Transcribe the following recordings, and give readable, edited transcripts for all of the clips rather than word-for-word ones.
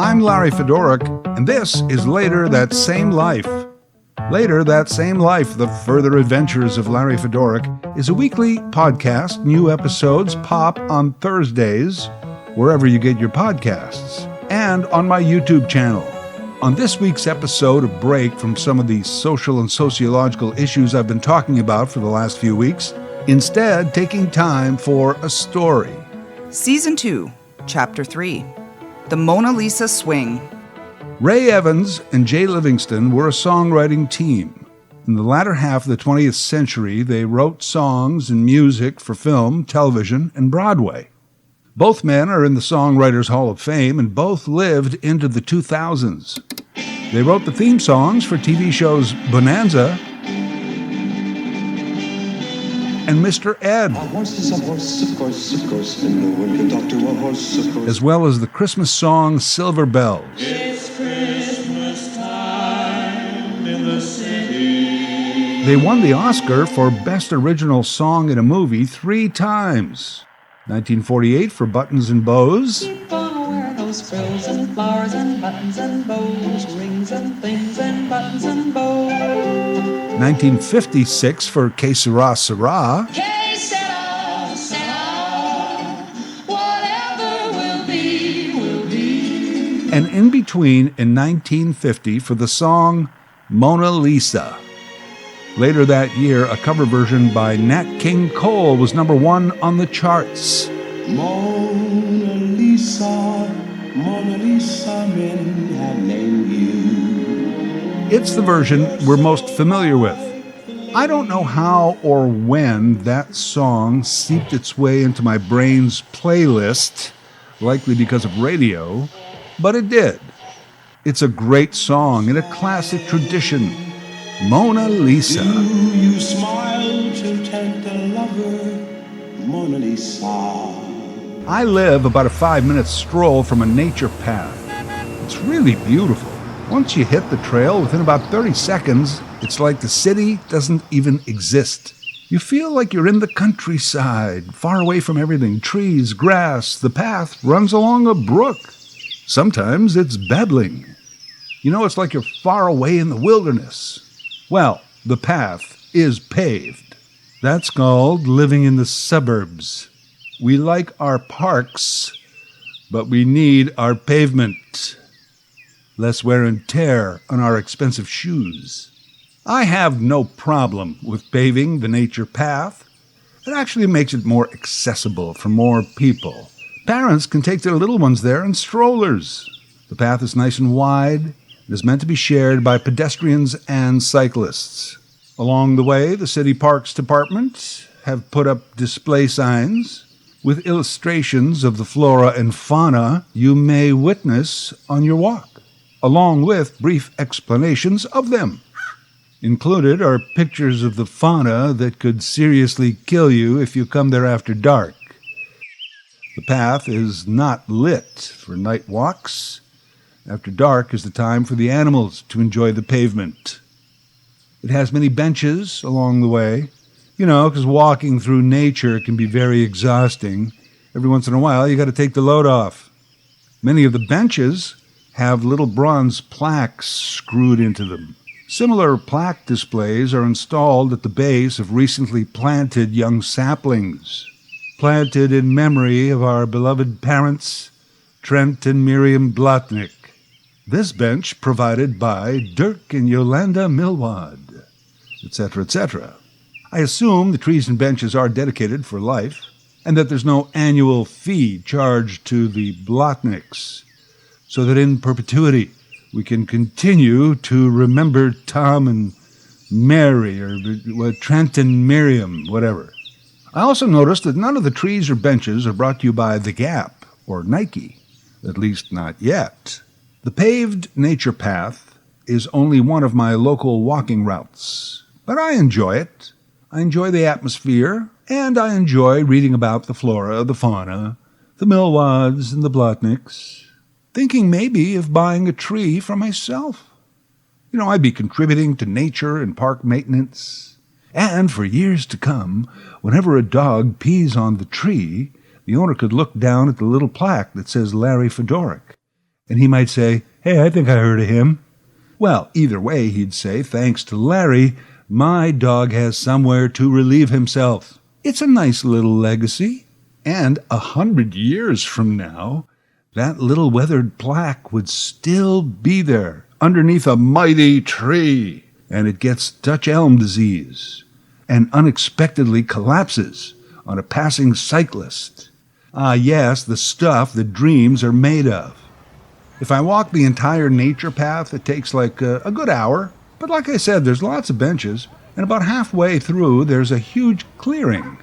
I'm Larry Fedoruk, and this is Later That Same Life. Later That Same Life, The Further Adventures of Larry Fedoruk, is a weekly podcast. New episodes pop on Thursdays, wherever you get your podcasts, and on my YouTube channel. On this week's episode, a break from some of the social and sociological issues I've been talking about for the last few weeks, instead taking time for a story. Season 2, Chapter 3, The Mona Lisa Swing. Ray Evans and Jay Livingston were a songwriting team. In the latter half of the 20th century, they wrote songs and music for film, television, and Broadway. Both men are in the Songwriters Hall of Fame, and both lived into the 2000s. They wrote the theme songs for TV shows Bonanza and Mr. Ed, A horse is a horse, of course, and no one can talk to a horse, of course. as well as the Christmas song Silver Bells. It's Christmas time in the city. They won the Oscar for Best Original Song in a Movie 3 times. 1948 for Buttons and Bows, Keep on wearing those frills and flowers and buttons and bows, rings and things and buttons and bows. 1956 for Que Sera Sera, Que sera, sera, whatever will be, will be. and in between in 1950 for the song Mona Lisa. Later that year, a cover version by Nat King Cole was number 1 on the charts. Mona Lisa, men have named you. It's the version we're most familiar with. I don't know how or when that song seeped its way into my brain's playlist, likely because of radio, but it did. It's a great song in a classic tradition. Mona Lisa. Do you smile to tempt a lover, Mona Lisa? I live about a 5-minute stroll from a nature path. It's really beautiful. Once you hit the trail, within about 30 seconds, it's like the city doesn't even exist. You feel like you're in the countryside, far away from everything. Trees, grass, the path runs along a brook. Sometimes it's babbling. You know, it's like you're far away in the wilderness. Well, the path is paved. That's called living in the suburbs. We like our parks, but we need our pavement. Less wear and tear on our expensive shoes. I have no problem with paving the nature path. It actually makes it more accessible for more people. Parents can take their little ones there in strollers. The path is nice and wide. It is meant to be shared by pedestrians and cyclists. Along the way, the City Parks Department have put up display signs with illustrations of the flora and fauna you may witness on your walk, along with brief explanations of them. Included are pictures of the fauna that could seriously kill you if you come there after dark. The path is not lit for night walks. After dark is the time for the animals to enjoy the pavement. It has many benches along the way, because walking through nature can be very exhausting. Every once in a while, you got to take the load off. Many of the benches have little bronze plaques screwed into them. Similar plaque displays are installed at the base of recently planted young saplings, planted in memory of our beloved parents, Trent and Miriam Blotnick. This bench provided by Dirk and Yolanda Milward, etc., etc. I assume the trees and benches are dedicated for life, and that there's no annual fee charged to the Blotnicks, so that in perpetuity we can continue to remember Tom and Mary, or Trent and Miriam, whatever. I also noticed that none of the trees or benches are brought to you by The Gap or Nike, at least not yet. The paved nature path is only one of my local walking routes, but I enjoy it. I enjoy the atmosphere, and I enjoy reading about the flora, the fauna, the Milwards and the Blotnicks, thinking maybe of buying a tree for myself. I'd be contributing to nature and park maintenance. And for years to come, whenever a dog pees on the tree, the owner could look down at the little plaque that says Larry Fedoruk And he might say, "Hey, I think I heard of him." Well, either way, he'd say, "Thanks to Larry, my dog has somewhere to relieve himself." It's a nice little legacy. And 100 years from now, that little weathered plaque would still be there underneath a mighty tree. And it gets Dutch elm disease and unexpectedly collapses on a passing cyclist. Ah, yes, the stuff that dreams are made of. If I walk the entire nature path, it takes like a good hour. But like I said, there's lots of benches, and about halfway through, there's a huge clearing,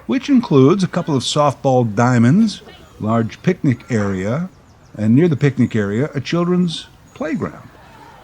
which includes a couple of softball diamonds, large picnic area, and near the picnic area, a children's playground.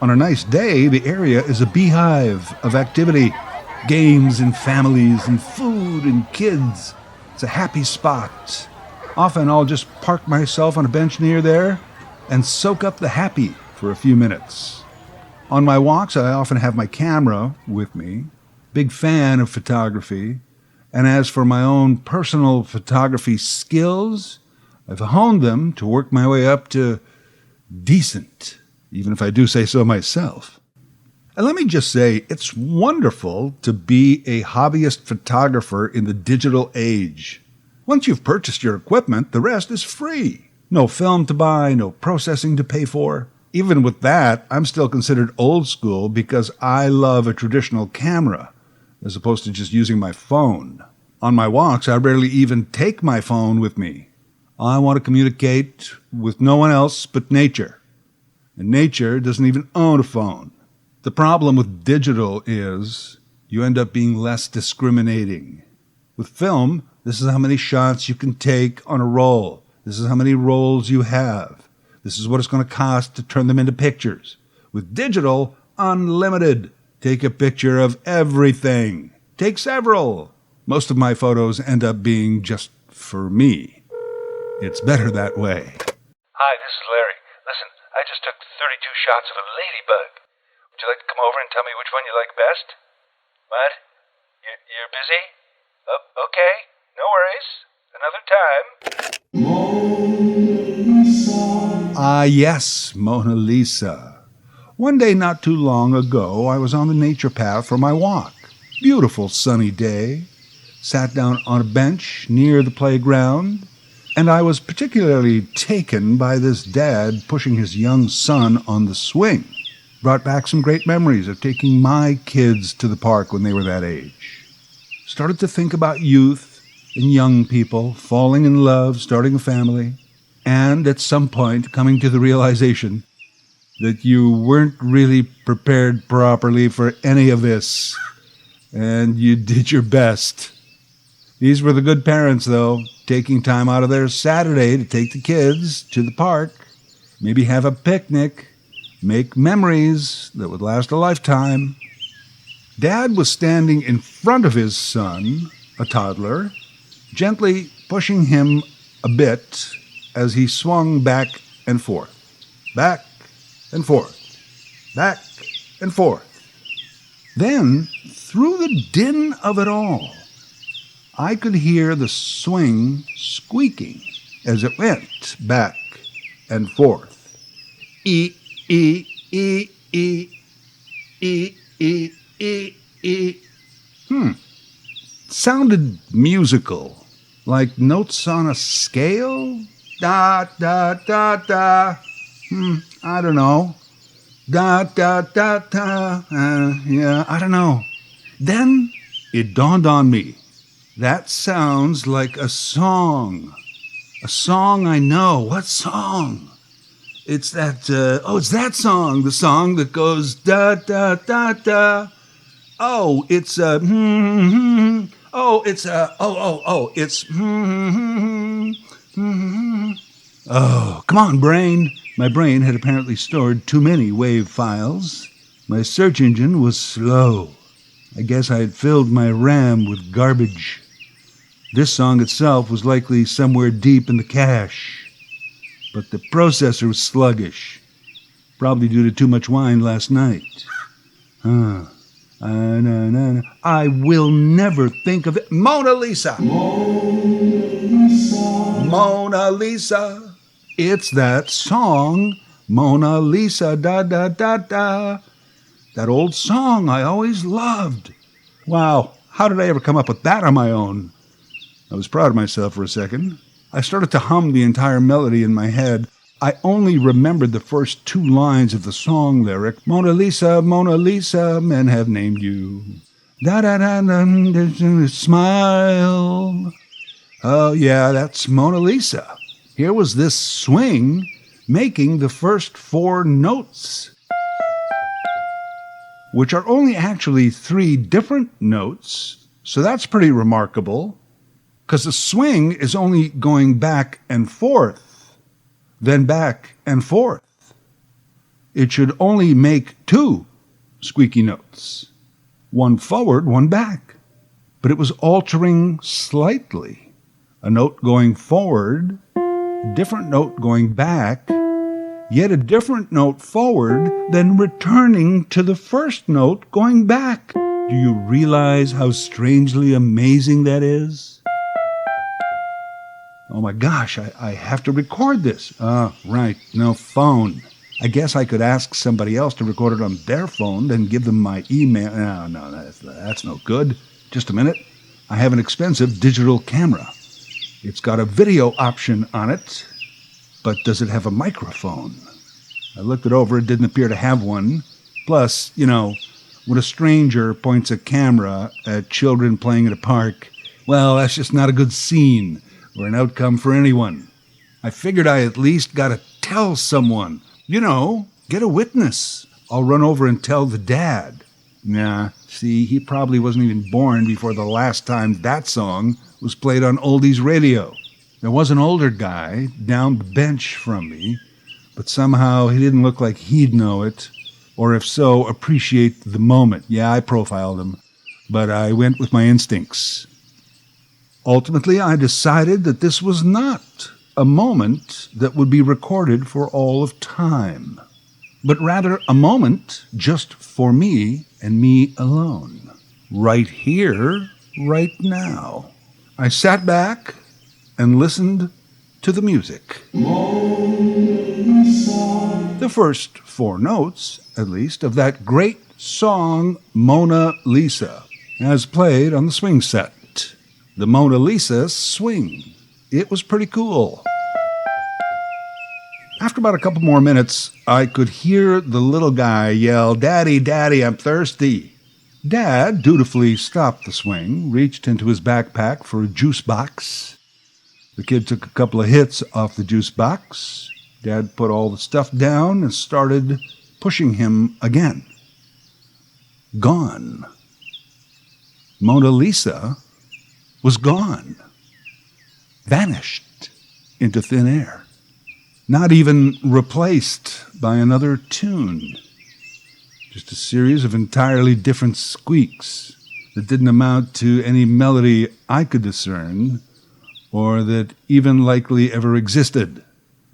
On a nice day, the area is a beehive of activity, games and families and food and kids. It's a happy spot. Often I'll just park myself on a bench near there and soak up the happy for a few minutes. On my walks, I often have my camera with me. Big fan of photography. And as for my own personal photography skills, I've honed them to work my way up to decent, even if I do say so myself. And let me just say, it's wonderful to be a hobbyist photographer in the digital age. Once you've purchased your equipment, the rest is free. No film to buy, no processing to pay for. Even with that, I'm still considered old school because I love a traditional camera, as opposed to just using my phone. On my walks, I rarely even take my phone with me. I want to communicate with no one else but nature. And nature doesn't even own a phone. The problem with digital is you end up being less discriminating. With film, this is how many shots you can take on a roll. This is how many rolls you have. This is what it's going to cost to turn them into pictures. With digital, unlimited. Take a picture of everything. Take several. Most of my photos end up being just for me. It's better that way. Hi, this is Larry. Listen, I just took 32 shots of a ladybug. Would you like to come over and tell me which one you like best? What? You're busy? Oh, okay. No worries. Another time. Ah, yes, Mona Lisa. One day not too long ago, I was on the nature path for my walk. Beautiful sunny day. Sat down on a bench near the playground, and I was particularly taken by this dad pushing his young son on the swing. Brought back some great memories of taking my kids to the park when they were that age. Started to think about youth and young people falling in love, starting a family, and at some point coming to the realization that you weren't really prepared properly for any of this, and you did your best. These were the good parents, though, taking time out of their Saturday to take the kids to the park, maybe have a picnic, make memories that would last a lifetime. Dad was standing in front of his son, a toddler, gently pushing him a bit as he swung back and forth, back and forth, back and forth. Then, through the din of it all, I could hear the swing squeaking as it went back and forth. E, e, e, e, e, e, e, e. Sounded musical, like notes on a scale. Da, da, da, da. I don't know. Da, da, da, da. Yeah, I don't know. Then it dawned on me. That sounds like a song. A song I know. What song? It's that, it's that song. The song that goes da, da, da, da. Oh, it's it's Oh, come on, brain. My brain had apparently stored too many wave files. My search engine was slow. I guess I had filled my RAM with garbage. This song itself was likely somewhere deep in the cache. But the processor was sluggish. Probably due to too much wine last night. I will never think of it. Mona Lisa! Mona Lisa! It's that song Mona Lisa, da da da da. That old song I always loved. Wow, how did I ever come up with that on my own? I was proud of myself for a second. I started to hum the entire melody in my head. I only remembered the first 2 lines of the song lyric. Mona Lisa, men have named you. Da-da-da-da, smile. Oh, yeah, that's Mona Lisa. Here was this swing making the first 4 notes, which are only actually 3 different notes, so that's pretty remarkable, because the swing is only going back and forth, then back and forth. It should only make 2 squeaky notes, 1 forward, 1 back, but it was altering slightly. A note going forward, a different note going back, yet a different note forward, then returning to the first note going back. Do you realize how strangely amazing that is? Oh my gosh, I have to record this. Right, no phone. I guess I could ask somebody else to record it on their phone, then give them my email. No, that's no good. Just a minute. I have an expensive digital camera. It's got a video option on it, but does it have a microphone? I looked it over. It didn't appear to have one. Plus, when a stranger points a camera at children playing at a park, well, that's just not a good scene or an outcome for anyone. I figured I at least got to tell someone. Get a witness. I'll run over and tell the dad. Nah, see, he probably wasn't even born before the last time that song was played on oldies radio. There was an older guy down the bench from me, but somehow he didn't look like he'd know it, or if so, appreciate the moment. Yeah, I profiled him, but I went with my instincts. Ultimately, I decided that this was not a moment that would be recorded for all of time, but rather a moment just for me and me alone. Right here, right now. I sat back and listened to the music. The first 4 notes, at least, of that great song, Mona Lisa, as played on the swing set. The Mona Lisa swing. It was pretty cool. After about a couple more minutes, I could hear the little guy yell, "Daddy, Daddy, I'm thirsty." Dad dutifully stopped the swing, reached into his backpack for a juice box. The kid took a couple of hits off the juice box. Dad put all the stuff down and started pushing him again. Gone. Mona Lisa was gone. Vanished into thin air. Not even replaced by another tune. Just a series of entirely different squeaks that didn't amount to any melody I could discern, or that even likely ever existed.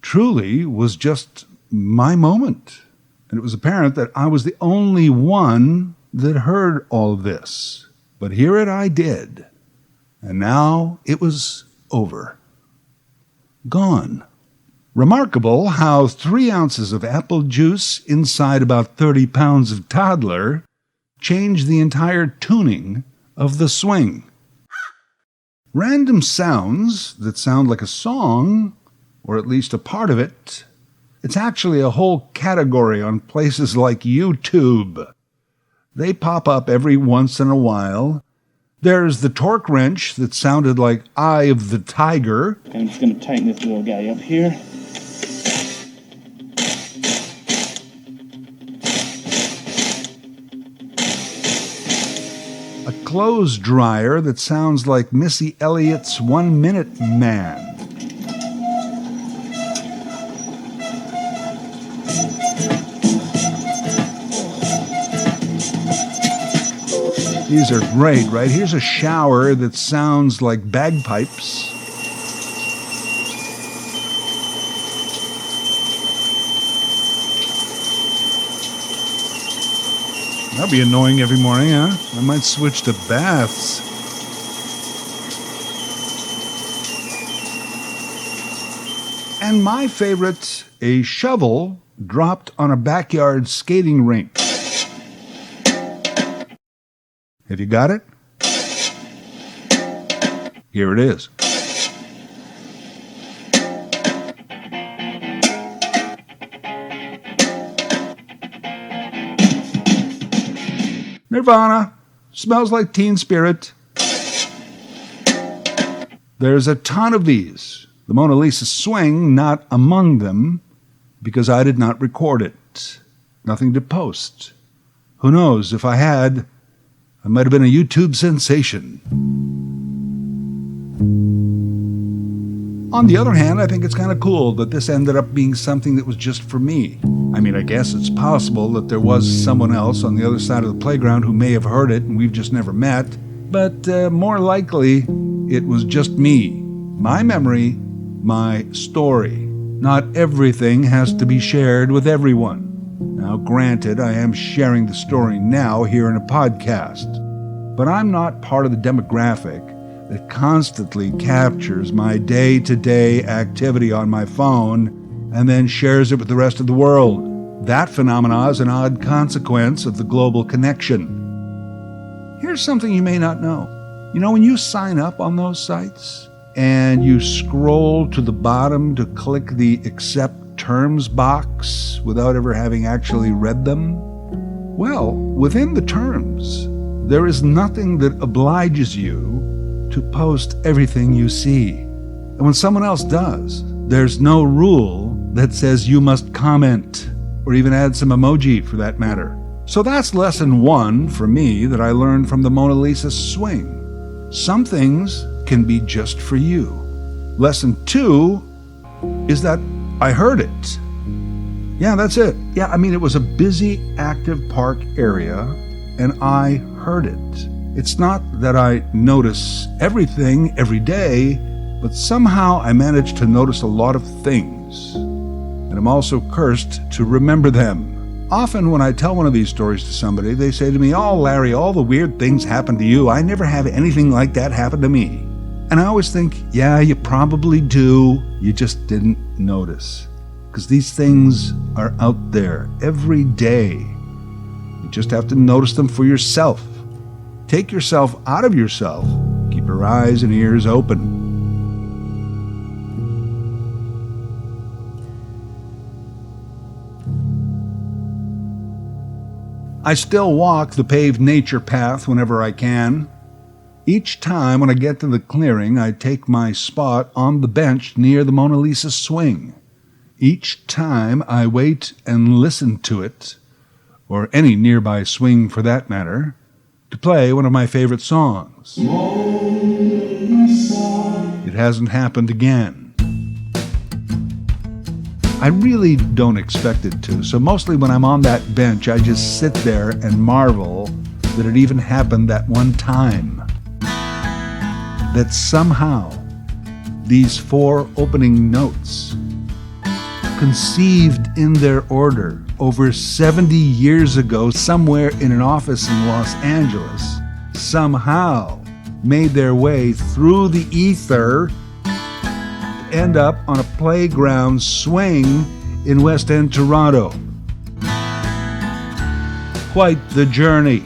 Truly was just my moment. And it was apparent that I was the only one that heard all of this. But hear it I did. And now it was over. Gone. Remarkable how 3 ounces of apple juice inside about 30 pounds of toddler changed the entire tuning of the swing. Random sounds that sound like a song, or at least a part of it, it's actually a whole category on places like YouTube. They pop up every once in a while. There's the torque wrench that sounded like Eye of the Tiger. I'm just going to tighten this little guy up here. A clothes dryer that sounds like Missy Elliott's 1 Minute Man. These are great, right? Here's a shower that sounds like bagpipes. That'd be annoying every morning, huh? I might switch to baths. And my favorite, a shovel dropped on a backyard skating rink. Have you got it? Here it is. Nirvana. Smells like Teen Spirit. There's a ton of these. The Mona Lisa Swing not among them, because I did not record it. Nothing to post. Who knows, if I had, I might have been a YouTube sensation. On the other hand, I think it's kind of cool that this ended up being something that was just for me. I mean, I guess it's possible that there was someone else on the other side of the playground who may have heard it and we've just never met, but more likely, it was just me. My memory, my story. Not everything has to be shared with everyone. Now, granted, I am sharing the story now here in a podcast, but I'm not part of the demographic that constantly captures my day-to-day activity on my phone and then shares it with the rest of the world. That phenomena is an odd consequence of the global connection. Here's something you may not know. You know, when you sign up on those sites and you scroll to the bottom to click the accept terms box without ever having actually read them, well, within the terms, there is nothing that obliges you to post everything you see. And when someone else does, there's no rule that says you must comment or even add some emoji for that matter. So that's lesson one for me that I learned from the Mona Lisa Swing. Some things can be just for you. Lesson two is that I heard it. Yeah, that's it. Yeah, I mean, it was a busy, active park area, and I heard it. It's not that I notice everything every day, but somehow I manage to notice a lot of things. And I'm also cursed to remember them. Often when I tell one of these stories to somebody, they say to me, "Oh, Larry, all the weird things happen to you. I never have anything like that happen to me." And I always think, yeah, you probably do. You just didn't notice. Because these things are out there every day. You just have to notice them for yourself. Take yourself out of yourself. Keep your eyes and ears open. I still walk the paved nature path whenever I can. Each time when I get to the clearing, I take my spot on the bench near the Mona Lisa Swing. Each time I wait and listen to it, or any nearby swing for that matter, to play one of my favorite songs. It hasn't happened again. I really don't expect it to, so mostly when I'm on that bench, I just sit there and marvel that it even happened that one time. That somehow these 4 opening notes, conceived in their order over 70 years ago somewhere in an office in Los Angeles, somehow made their way through the ether to end up on a playground swing in West End, Toronto. Quite the journey.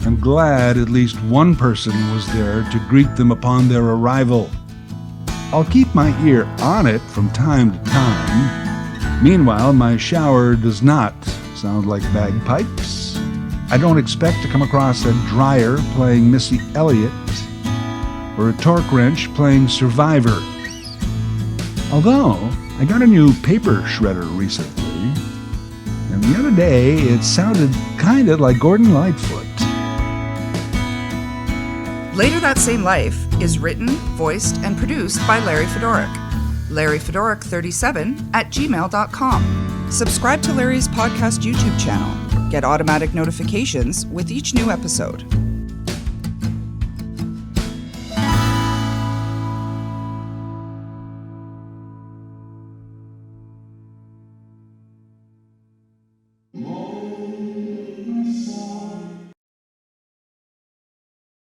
I'm glad at least one person was there to greet them upon their arrival. I'll keep my ear on it from time to time. Meanwhile, my shower does not sound like bagpipes. I don't expect to come across a dryer playing Missy Elliott or a torque wrench playing Survivor. Although, I got a new paper shredder recently, and the other day it sounded kinda like Gordon Lightfoot. Later That Same Life is written, voiced, and produced by Larry Fedoruk. LarryFedoruk37@gmail.com. Subscribe to Larry's podcast YouTube channel. Get automatic notifications with each new episode.